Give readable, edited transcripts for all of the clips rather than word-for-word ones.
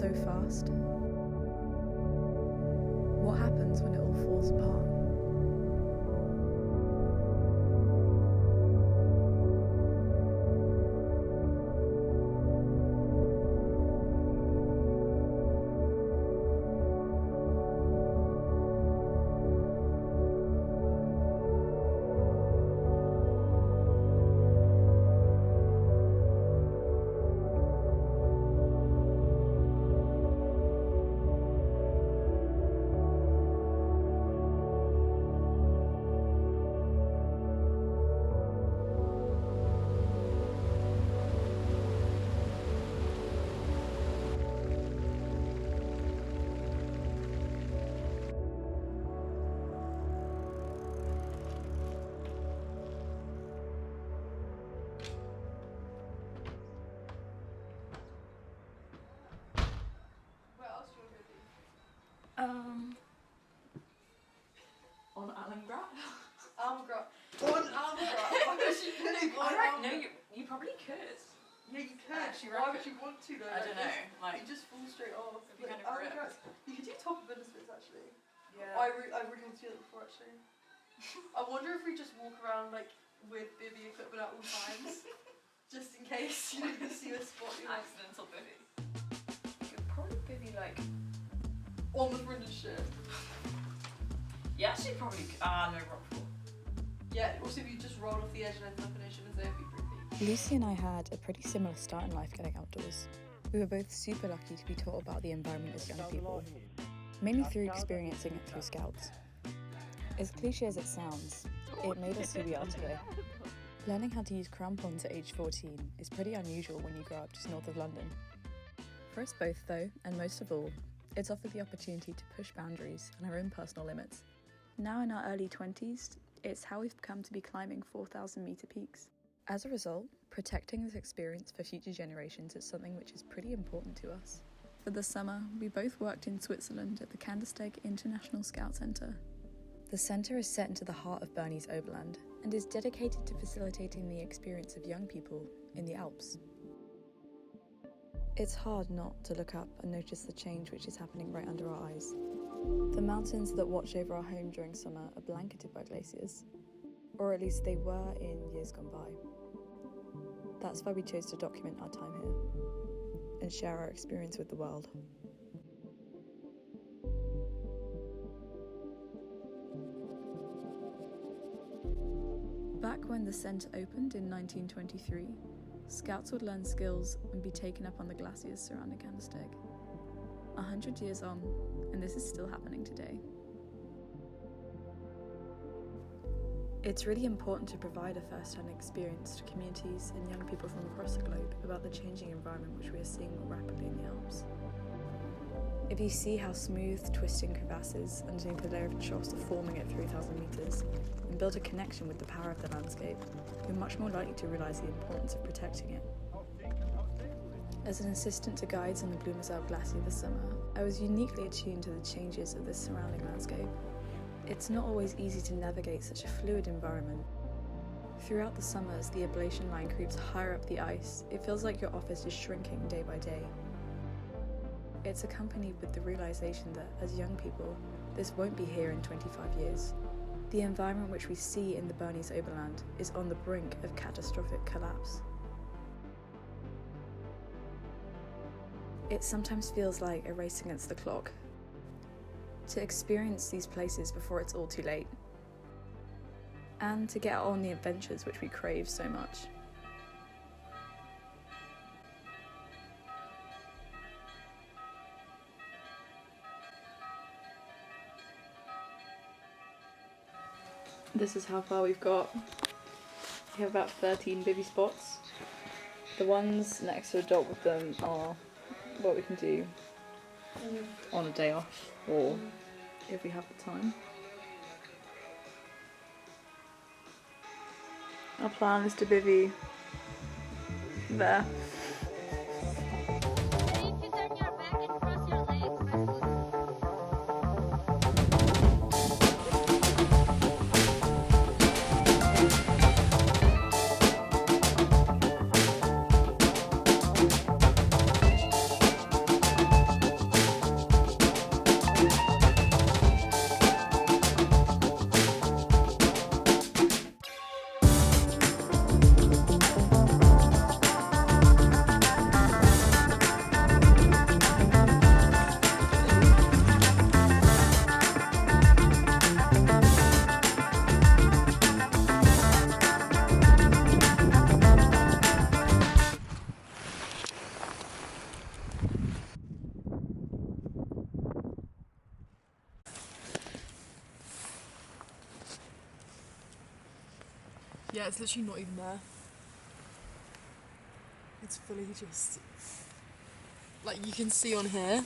so fast? What happens when it all falls apart? On Almgrat? Almgrat. On Almgrat. Why was she putting on Almgrat? No, you probably could. Yeah, you could. Actually, Why would you want to though? I don't know. Like, you just fall straight off. It'd be kind of Almgrats. You could do top of Bernese actually. Yeah. I really want to do that before actually. I wonder if we just walk around like with bivvy equipment at all times, just in case you can see a spot. Accidental bivvy. You could probably bivvy like on the front and shit. Yeah, actually probably no rockfall. Yeah, also if you just rolled off the edge and ended up in ocean and it'd be pretty. Lucy and I had a pretty similar start in life getting outdoors. We were both super lucky to be taught about the environment as young people, mainly through experiencing it through Scouts. As cliche as it sounds, it made us who we are today. Learning how to use crampons at age 14 is pretty unusual when you grow up just north of London. For us both though, and most of all, it's offered the opportunity to push boundaries and our own personal limits. Now in our early 20s, it's how we've come to be climbing 4,000 metre peaks. As a result, protecting this experience for future generations is something which is pretty important to us. For the summer, we both worked in Switzerland at the Kandersteg International Scout Centre. The centre is set into the heart of Bernese Oberland and is dedicated to facilitating the experience of young people in the Alps. It's hard not to look up and notice the change which is happening right under our eyes. The mountains that watch over our home during summer are blanketed by glaciers, or at least they were in years gone by. That's why we chose to document our time here and share our experience with the world. Back when the centre opened in 1923, Scouts would learn skills and be taken up on the glaciers surrounding Kandersteg. 100 years on, and this is still happening today. It's really important to provide a first-hand experience to communities and young people from across the globe about the changing environment which we are seeing more rapidly in the Alps. If you see how smooth, twisting crevasses underneath a layer of choss are forming at 3,000 metres and build a connection with the power of the landscape, you're much more likely to realise the importance of protecting it. As an assistant to guides on the Bluemlisalp glacier this summer, I was uniquely attuned to the changes of this surrounding landscape. It's not always easy to navigate such a fluid environment. Throughout the summers, the ablation line creeps higher up the ice. It feels like your office is shrinking day by day. It's accompanied with the realisation that, as young people, this won't be here in 25 years. The environment which we see in the Bernese Oberland is on the brink of catastrophic collapse. It sometimes feels like a race against the clock. To experience these places before it's all too late. And to get on the adventures which we crave so much. This is how far we've got. We have about 13 bivvy spots. The ones next to a dot with them are what we can do on a day off, or if we have the time. Our plan is to bivvy there. Yeah, it's literally not even there. It's fully just... Like, you can see on here...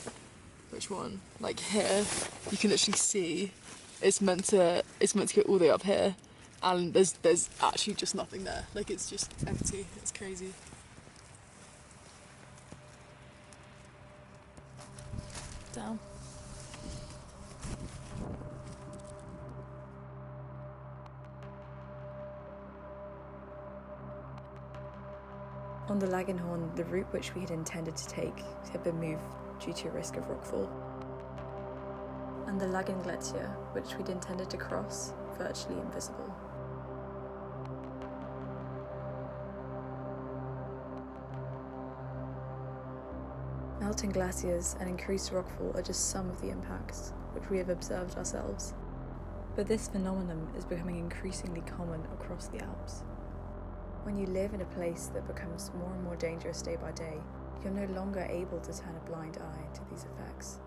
Which one? Like here, you can literally see it's meant to go all the way up here, and there's actually just nothing there. Like, it's just empty. It's crazy. Down. On the Lagginhorn, the route which we had intended to take had been moved due to a risk of rockfall. And the Lagginhorn Glacier, which we'd intended to cross, virtually invisible. Melting glaciers and increased rockfall are just some of the impacts which we have observed ourselves. But this phenomenon is becoming increasingly common across the Alps. When you live in a place that becomes more and more dangerous day by day, you're no longer able to turn a blind eye to these effects.